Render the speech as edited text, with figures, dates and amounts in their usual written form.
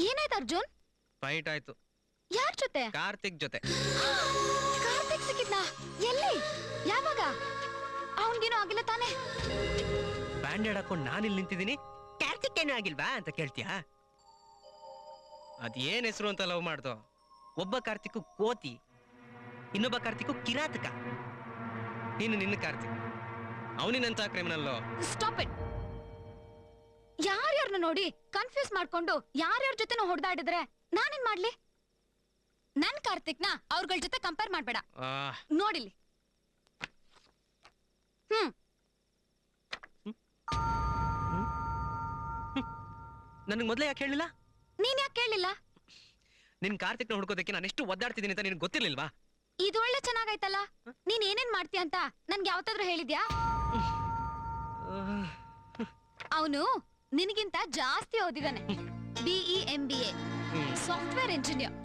ಏನಾಯ್ತು ಅರ್ಜುನ್? ಫೈಟ್ ಆಯ್ತು. ಯಾರ ಜೊತೆ? ಕಾರ್ತಿಕ್ ಜೊತೆ. ಕಾರ್ತಿಕ್ ಸಿಕ್ಕಿದ್ನಾ? ಎಲ್ಲಿ? ಯಾವಾಗ? ಅವನ್ಗೇನು ಆಗಿಲ್ಲ ತಾನೆ? ಬ್ಯಾಂಡೆಡ್ ಹಾಕೊಂಡು ನಾನಿಲ್ಲಿ ನಿಂತಿದ್ದೀನಿ, ಕಾರ್ತಿಕ್ ಏನೂ ಆಗಿಲ್ವಾ ಅಂತ ಕೇಳ್ತೀಯಾ? ಅದೇನ್ ಹೆಸರು ಅಂತ ಲವ್ ಮಾಡ್ದೋ? ಒಬ್ಬ ಕಾರ್ತಿಕ್ ಕೋತಿ, ಇನ್ನೊಬ್ಬ ಕಾರ್ತಿಕ್ ಕಿರಾತಕ. ನೀನು ನಿನ್ನ ಕಾರ್ತಿಕ್, ಅವನಿನಂತ ಕ್ರಿಮಿನಲ್. Stop it. ಯಾರ್ಯಾರನ್ನ ನೋಡಿ ಕನ್ಫ್ಯೂಸ್ ಮಾಡ್ಕೊಂಡು ಯಾರ್ಯಾರ ಜೊತೆ ಹೊಡೆದಾಡಿದ್ರೆ ನಾನೇನ್ ಮಾಡ್ಲಿ? ನನ್ ಕಾರ್ತಿಕ್ನ ಅವ್ರಗಳ ಜೊತೆ ಕಂಪೇರ್ ಮಾಡ್ಬೇಡ. ನೋಡಿಲಿ. ನನ್ಗೆ ಮೊದ್ಲೇ ಯಾಕೆ ಹೇಳಿಲ್ಲ? ನೀನ್ ಯಾಕೆ ಕೇಳಿಲ್ಲ? ನಿನ್ ಕಾರ್ತಿಕ್ನ ಹುಡ್ಕೋದಕ್ಕೆ ನಾನು ಎಷ್ಟು ಒದ್ದಾಡ್ತಿದ್ದೀನಿ ಅಂತ ನಿನ್ಗೆ ಗೊತ್ತಿರ್ಲಿಲ್ವಾ? ಇದು ಒಳ್ಳೆ ಚೆನ್ನಾಗೈತಲ್ಲ. ನೀನ್ ಏನೇನ್ ಮಾಡ್ತೀಯ ಅಂತ ನನ್ಗೆ ಯಾವತ್ತಾದ್ರೂ ಹೇಳಿದ್ಯಾ? ಅವನು ನಿನಗಿಂತ ಜಾಸ್ತಿ ಓದಿದಾನೆ. BE MBA software engineer.